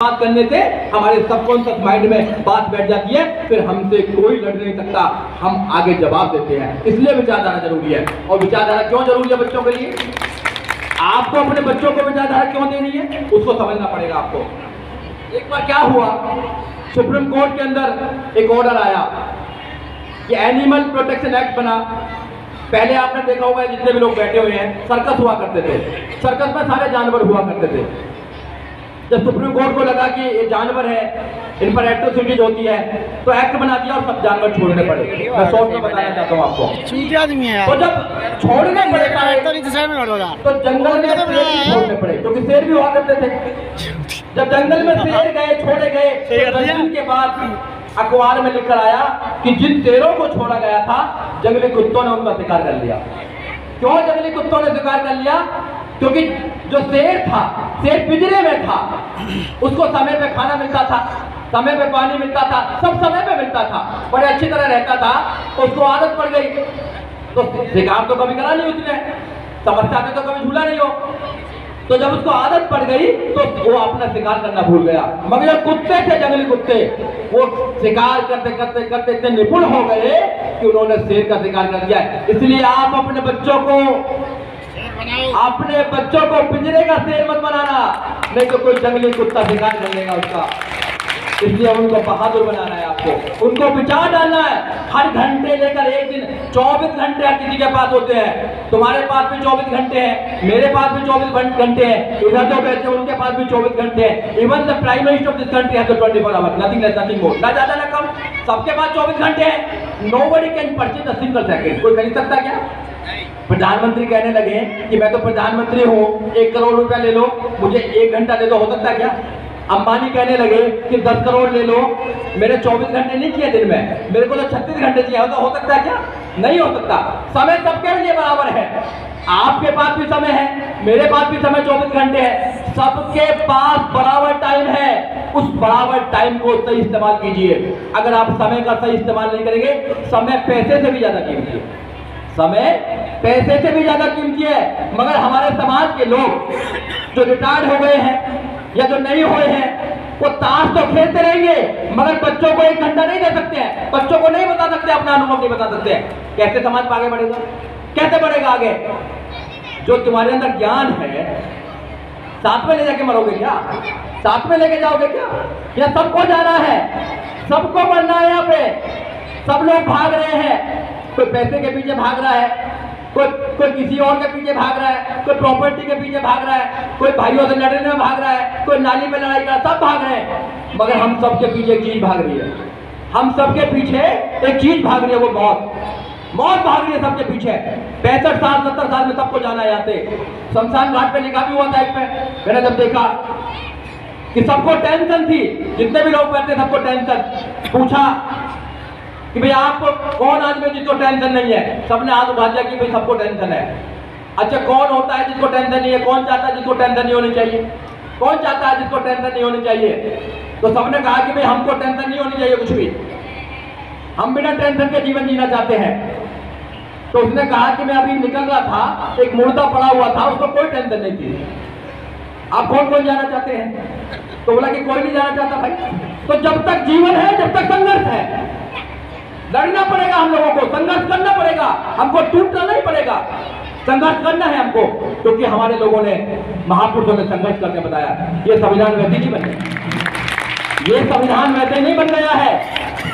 बात करने से हमारे सबकॉन्शियस माइंड में बात बैठ जाती है, फिर हमसे कोई लड़ नहीं सकता, हम आगे जवाब देते हैं। इसलिए विचारधारा जरूरी है। और विचारधारा क्यों जरूरी है बच्चों के लिए? आपको अपने बच्चों को विचारधारा क्यों देनी है उसको समझना पड़ेगा आपको। एक बार क्या हुआ, सुप्रीम कोर्ट के अंदर एक ऑर्डर आया कि एनिमल प्रोटेक्शन एक्ट बना। पहले आपने देखा होगा जितने भी लोग बैठे हुए हैं, सर्कस हुआ करते थे, सर्कस में सारे जानवर हुआ करते थे। जब सुप्रीम कोर्ट को लगा कि ये जानवर है, इन पर एट्रोसिटीज होती है, तो एक्ट बना दिया और सब जानवर छोड़ने पड़े। मैं शॉर्ट में बताना चाहता हूँ आपको। तो जब छोड़ने पड़े तो जंगल में शेर छोड़ने पड़े, क्योंकि शेर भी हुआ करते थे। जब जंगल में शेर गए, छोड़े गए, तो 10 दिन के बाद अखबार में लिखकर आया कि जिन शेरों को छोड़ा गया था, जंगली कुत्तों ने उनका शिकार कर लिया। क्यों जंगली कुत्तों ने शिकार कर लिया? क्योंकि जो शेर था, शेर पिंजरे में था, उसको समय पे खाना मिलता था, समय पे पानी मिलता था, सब समय पे मिलता था, बड़े अच्छी तरह रहता था। तो उसको आदत पड़ गई, तो शिकार तो कभी करा नहीं उसने, समस्या में तो कभी झूला नहीं हो। तो जब उसको आदत पड़ गई तो वो अपना शिकार करना भूल गया। मगर जो कुत्ते थे, जंगली कुत्ते, वो शिकार करते करते करते इतने निपुण हो गए कि उन्होंने शेर का शिकार कर दिया। इसलिए आप अपने बच्चों को पिंजरे का शेर मत बनाना, नहीं तो कोई जंगली कुत्ता शिकार कर लेगा उसका। इसलिए उनको बहादुर बनाना है, आपको उनको विचार डालना है। हर घंटे लेकर एक दिन 24 घंटे हर किसी के पास होते हैं। तुम्हारे पास भी 24 घंटे हैं, मेरे पास भी 24 घंटे हैं, इधर जो बैठे उनके पास भी 24 घंटे हैं। Even the prime minister of this country has 24 hours, nothing less nothing more, ना ज्यादा ना कम। सबके पास 24 घंटे हैं। Nobody can purchase a single second. कोई खरीद सकता क्या? प्रधानमंत्री कहने लगे कि मैं तो प्रधानमंत्री हूँ, 1 करोड़ रुपया ले लो, मुझे 1 घंटा दे दो, हो सकता क्या? अंबानी कहने लगे कि 10 करोड़ ले लो, मेरे 24 घंटे नहीं किए दिन में, मेरे को तो 36 घंटे चाहिए, तो हो सकता है क्या? नहीं हो सकता। समय सबके लिए बराबर है। आपके पास भी समय है, मेरे पास भी समय 24 घंटे है, सबके पास बराबर टाइम है। उस बराबर टाइम को सही इस्तेमाल कीजिए। अगर आप समय का सही इस्तेमाल नहीं करेंगे, समय पैसे से भी ज्यादा कीमती है, समय पैसे से भी ज्यादा कीमती है। मगर हमारे समाज के लोग जो रिटायर्ड हो गए हैं या जो नहीं हुए हैं, वो ताश तो खेलते रहेंगे, मगर बच्चों को 1 घंटा नहीं दे सकते हैं, बच्चों को नहीं बता सकते, अपना अनुभव नहीं बता सकते। कैसे समाज आगे बढ़ेगा? कैसे बढ़ेगा आगे? जो तुम्हारे अंदर ज्ञान है, साथ में ले जाके मरोगे क्या? साथ में लेके जाओगे क्या? या सबको जाना है, सबको बढ़ना है। यहाँ पे सब लोग भाग रहे हैं, कोई पैसे के पीछे भाग रहा है, कोई किसी और के पीछे भाग रहा है, कोई प्रॉपर्टी के पीछे भाग रहा है, कोई भाइयों से लड़ने में भाग रहा है, कोई नाली में लड़ाई कर रहा है, सब भाग रहे हैं। मगर हम सबके पीछे एक चीज भाग रही है, हम सबके पीछे एक चीज भाग रही है, वो मौत भाग रही है सबके पीछे। 65 साल 70 साल में सबको जाना है यहाँ से। शमशान घाट पे लिखा भी हुआ था एक में, मैंने जब देखा कि सबको टेंशन थी, जितने भी लोग बैठे सबको टेंशन। पूछा कि भाई आपको कौन आदमी जिसको टेंशन नहीं है? सबने हाथ उठा दिया कि भाई सबको टेंशन है। अच्छा, कौन होता है जिसको टेंशन नहीं है? कौन चाहता है जिसको टेंशन नहीं होनी चाहिए? कौन चाहता है जिसको टेंशन नहीं होनी चाहिए? तो सबने कहा कि भाई हमको टेंशन नहीं होनी चाहिए कुछ भी, हम बिना टेंशन के जीवन जीना चाहते हैं। तो उसने कहा कि मैं अभी निकल रहा था, एक मुर्दा पड़ा हुआ था, उसको कोई टेंशन नहीं थी। आप कौन कौन जाना चाहते हैं? तो बोला कि कोई नहीं जाना चाहता भाई। तो जब तक जीवन है, जब तक संघर्ष है, लड़ना पड़ेगा हम लोगों को, संघर्ष करना पड़ेगा, हमको टूटना नहीं पड़ेगा, संघर्ष करना है हमको। क्योंकि हमारे लोगों ने, महापुरुषों ने संघर्ष करके बताया। ये संविधान वैसे नहीं बन गया, ये संविधान वैसे नहीं बन गया है,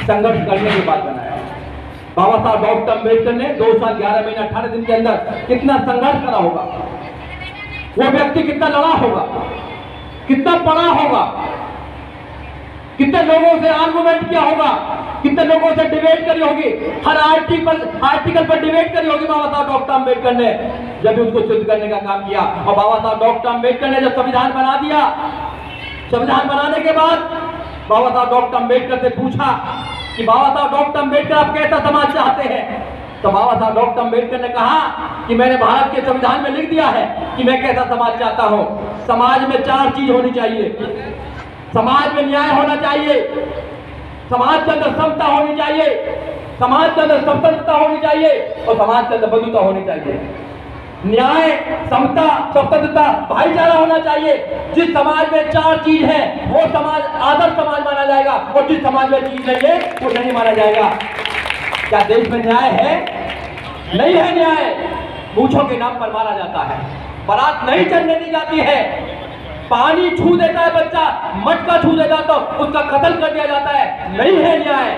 संघर्ष करने के बाद बनाया। बाबा साहब डॉक्टर अम्बेडकर ने 2 साल 11 महीना 18 दिन के अंदर कितना संघर्ष करा होगा, वो व्यक्ति कितना लड़ा होगा, कितना पढ़ा होगा, कितने लोगों से आर्गुमेंट किया होगा, कितने लोगों से डिबेट करी होगी, हर आर्टिकल पर डिबेट करी होगी बाबा साहब डॉक्टर अम्बेडकर ने, जब भी उसको सिद्ध करने का काम किया। और बाबा साहब डॉक्टर अम्बेडकर ने जब संविधान बना दिया, संविधान बनाने के बाद बाबा साहब डॉक्टर अम्बेडकर से पूछा कि बाबा साहब डॉक्टर अम्बेडकर आप कैसा समाज चाहते हैं? तो बाबा साहब डॉक्टर अम्बेडकर ने कहा कि मैंने भारत के संविधान में लिख दिया है कि मैं कैसा समाज चाहता हूँ। समाज में 4 चीज होनी चाहिए। समाज में न्याय होना चाहिए, समाज के अंदर समता होनी चाहिए, समाज के अंदर स्वतंत्रता होनी चाहिए, और समाज के अंदर बंधुता होनी चाहिए। न्याय, समता, स्वतंत्रता, भाईचारा होना चाहिए। जिस समाज में 4 चीज है वो समाज आदर्श समाज माना जाएगा, और जिस समाज में चीज नहीं है वो नहीं माना जाएगा। क्या देश में न्याय है? नहीं है न्याय। मूंछों के नाम पर मारा जाता है, बारात नहीं चलने दी जाती है, पानी छू देता है बच्चा, मटका छू देता तो उसका कत्ल कर दिया जाता है। नहीं है न्याय।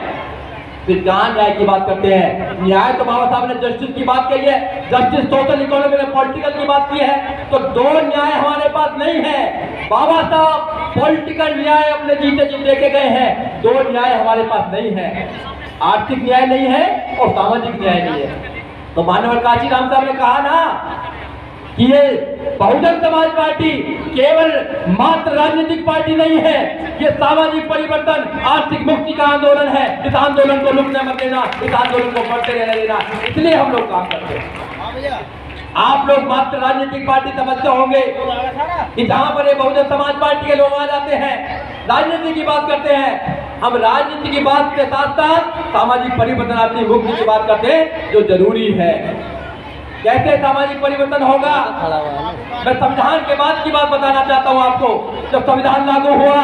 फिर कहां न्याय की बात करते हैं? न्याय तो बाबा साहब ने जस्टिस की बात कही है, जस्टिस सोशल इकोनॉमी में पॉलिटिकल की बात की है, तो 2 न्याय हमारे पास नहीं है। बाबा साहब पॉलिटिकल न्याय अपने जीते जी देके गए हैं, 2 न्याय हमारे पास नहीं है। आर्थिक न्याय नहीं है और सामाजिक न्याय नहीं है। तो मानवर काशीराम साहब ने कहा ना कि ये बहुजन समाज पार्टी केवल मात्र राजनीतिक पार्टी नहीं है, ये सामाजिक परिवर्तन, आर्थिक मुक्ति का आंदोलन है। इस आंदोलन को रुकने मत देना, इस आंदोलन को बढ़ते रहने देना, इसलिए हम लोग काम करते हैं। आप लोग मात्र राजनीतिक पार्टी समझते होंगे कि जहां पर ये बहुजन समाज पार्टी के लोग आ जाते हैं, राजनीति की बात करते हैं। हम राजनीति की बात के साथ साथ सामाजिक परिवर्तन, आर्थिक मुक्ति की बात करते हैं, जो जरूरी है। कैसे सामाजिक परिवर्तन होगा? मैं संविधान के बाद की बात बताना चाहता हूं आपको। जब संविधान लागू हुआ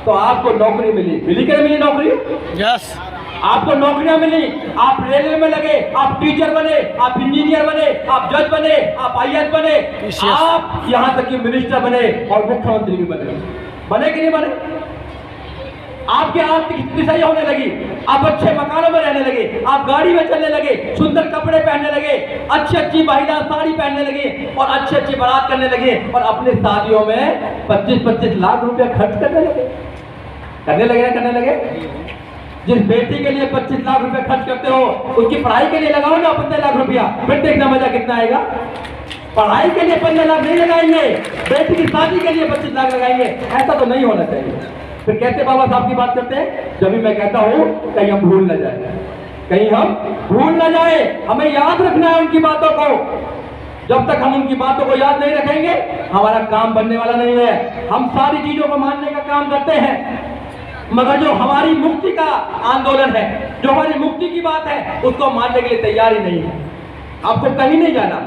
तो आपको नौकरी मिली, मिली क्या मिली नौकरी? यस। आपको नौकरियां मिली, आप रेलवे में लगे, आप टीचर बने, आप इंजीनियर बने, आप जज बने, आप IAS बने, आप यहां तक कि मिनिस्टर बने और मुख्यमंत्री भी बने कि नहीं बने? आपकी आर्थिक स्थिति सही होने लगी, आप अच्छे मकानों में रहने लगे, आप गाड़ी में चलने लगे, सुंदर कपड़े पहनने लगे, अच्छी महिला साड़ी पहनने लगे और अच्छी बारात करने लगे, और अपने शादियों में 25-25 लाख रुपए खर्च करने लगे करने लगे। जिस बेटी के लिए 25 लाख रुपए खर्च करते हो, उसकी पढ़ाई के लिए लगाओ ना 15 लाख रुपया, फिर देखना मजा कितना आएगा। पढ़ाई के लिए 15 लाख नहीं लगाएंगे, बेटी की शादी के लिए 25 लाख लगाएंगे। ऐसा तो नहीं होना चाहिए। फिर कैसे बाबा साहब की बात करते हैं? जब भी मैं कहता हूं कहीं हम भूल न जाए, कहीं हम भूल न जाए, हमें याद रखना है उनकी बातों को। जब तक हम उनकी बातों को याद नहीं रखेंगे, हमारा काम बनने वाला नहीं है। हम सारी चीजों को मानने का काम करते हैं, मगर जो हमारी मुक्ति का आंदोलन है, जो हमारी मुक्ति की बात है, उसको मानने के लिए तैयार ही नहीं है। आपको कहीं नहीं जाना,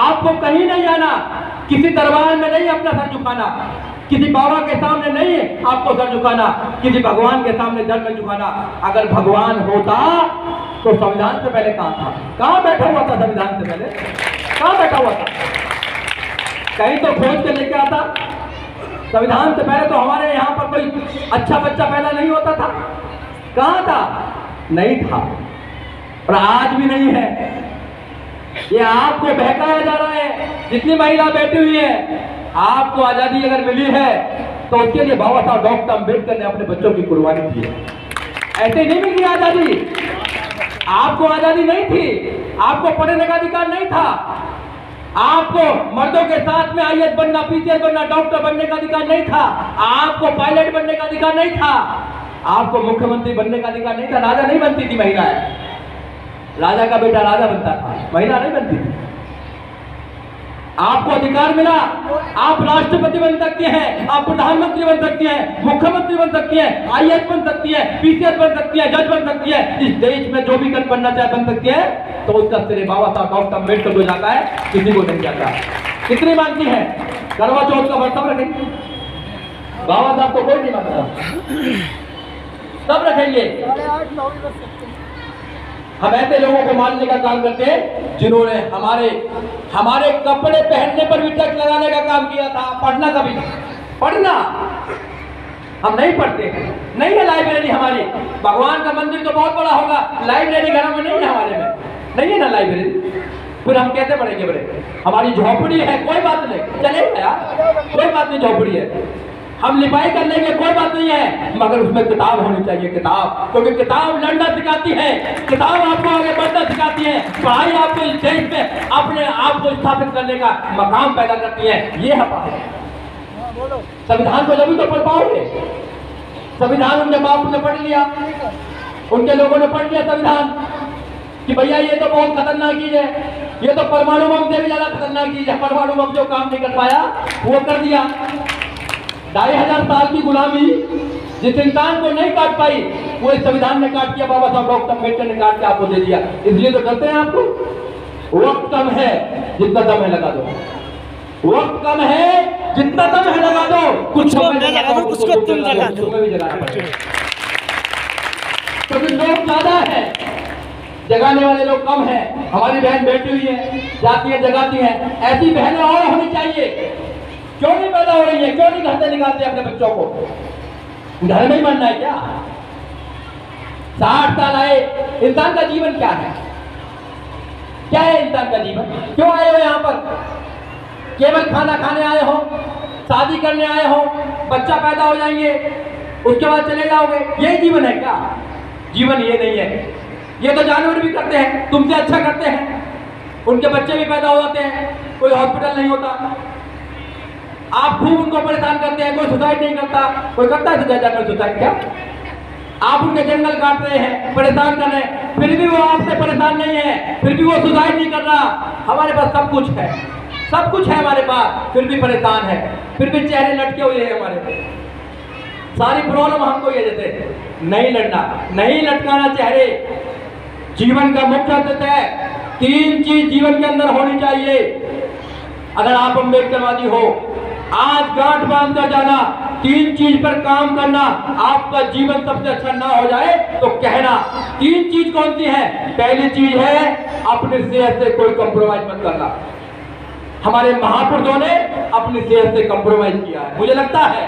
आपको कहीं नहीं जाना, किसी दरबार में नहीं अपना सर झुकाना, किसी बाबा के सामने नहीं आपको सर झुकाना, किसी भगवान के सामने सर न झुकाना। अगर भगवान होता तो संविधान से पहले कहां था? कहां बैठा हुआ था? संविधान से पहले कहां बैठा हुआ था? कहीं तो खोज के लेके आता। संविधान से पहले तो हमारे यहाँ पर कोई अच्छा बच्चा पैदा नहीं होता था। कहां था? नहीं था, और आज भी नहीं है। ये आपको बहकाया जा रहा है। जितनी महिला बैठी हुई है, आपको आजादी अगर मिली है तो उसके लिए बाबा साहब डॉक्टर अम्बेडकर ने अपने बच्चों की कुर्बानी दी है। ऐसे नहीं मिली आजादी। आपको आजादी नहीं थी, आपको पढ़ने का अधिकार नहीं था, आपको मर्दों के साथ में IAS बनना, PCS बनना, डॉक्टर बनने का अधिकार नहीं था, आपको पायलट बनने का अधिकार नहीं था, आपको मुख्यमंत्री बनने का अधिकार नहीं था। राजा नहीं बनती थी महिलाएं, राजा का बेटा राजा बनता था, महिला नहीं बनती थी। आपको अधिकार मिला, आप राष्ट्रपति बन सकते हैं, आप प्रधानमंत्री बन सकती हैं, मुख्यमंत्री बन सकती हैं, IAS बन सकती है, PCS बन सकती है, जज बन सकती है। इस देश में जो भी कल बनना चाहे बन सकती है। तो उसका श्रेय बाबा साहब डॉक्टर अम्बेडकर को जाता है, किसी को नहीं जाता। कितनी मानती है? करवा चौथ का व्रत सब रखेंगे, बाबा साहब को कोई नहीं मानता, सब रखेंगे। हम ऐसे लोगों को मानने का काम करते हैं जिन्होंने हमारे कपड़े पहनने पर भी टैक्स लगाने का काम किया था। पढ़ना कभी पढ़ना हम नहीं पढ़ते, नहीं है लाइब्रेरी हमारी। भगवान का मंदिर तो बहुत बड़ा होगा, लाइब्रेरी घरों में नहीं है, हमारे में नहीं है ना लाइब्रेरी। फिर हम कैसे पढ़ेंगे? बड़े हमारी झोपड़ी है, कोई बात नहीं, चलेगा यार, कोई बात नहीं, झोपड़ी है, हम लिपाई कर लेंगे, कोई बात नहीं है, मगर उसमें किताब होनी चाहिए, किताब। क्योंकि किताब लड़ना सिखाती है, किताब आपको आगे बढ़ना सिखाती है, पढ़ाई आपको इस देश में अपने आप को स्थापित करने का मकाम पैदा करती है। ये है पढ़ाई। संविधान को जब तो पढ़ पाओगे। संविधान उनके बाप ने पढ़ लिया, उनके लोगों ने पढ़ लिया संविधान कि भैया ये तो बहुत खतरनाक चीज है, ये तो परमाणु बम से भी ज्यादा खतरनाक चीज है। परमाणु बम जो काम नहीं कर पाया वो कर दिया। 2500 साल की गुलामी जिस इंसान को नहीं काट पाई, वो इस संविधान ने काट दिया। बाबा साहब डॉक्टर अम्बेडकर ने काट के आपको दे दिया। इसलिए तो डरते हैं आपको, वक्त कम है, जितना दम है लगा दो। वक्त कम है, जितना दम है लगा दो। कुछ लगा दो, कुछ को तुम जगा दो। भी जगाना पड़ेगा, क्योंकि लोग ज्यादा है, जगाने वाले लोग कम हैं। हमारी बहन बैठी हुई है, जाती है, जगाती है। ऐसी बहनें और होनी चाहिए। क्यों नहीं पैदा हो रही है? क्यों नहीं घर से निकालते अपने बच्चों को? घर में ही मरना है क्या? 60 साल आए, इंसान का जीवन क्या है? क्या है इंसान का जीवन? क्यों आए हो यहाँ पर? केवल खाना खाने आए हो, शादी करने आए हो, बच्चा पैदा हो जाएंगे, उसके बाद चले जाओगे, यही जीवन है क्या? जीवन ये नहीं है। ये तो जानवर भी करते हैं, तुमसे अच्छा करते हैं, उनके बच्चे भी पैदा हो जाते हैं, कोई हॉस्पिटल नहीं होता। आप खूब उनको परेशान करते हैं, कोई सुसाइड नहीं करता। कोई करता है जंगल सुसाइड क्या? आप उनके जंगल काट रहे हैं, परेशान कर रहे हैं, फिर भी वो आपसे परेशान नहीं है, फिर भी वो सुसाइड नहीं कर रहा। हमारे पास सब कुछ है, सब कुछ है हमारे पास, फिर भी परेशान है, फिर भी चेहरे लटके हुए हैं हमारे। सारी प्रॉब्लम हमको ये देते। नहीं लड़ना, नहीं लटकाना चेहरे। जीवन का मुख्य तत्व है, 3 चीज जीवन के अंदर होनी चाहिए। अगर आप अम्बेडकरवादी हो, आज गांठ बांधकर जाना, 3 चीज पर काम करना। आपका जीवन सबसे अच्छा ना हो जाए तो कहना। 3 चीज कौन सी है? पहली चीज है, अपनी सेहत से कोई कंप्रोमाइज मत करना। हमारे महापुरुषों ने अपनी सेहत से कंप्रोमाइज किया है। मुझे लगता है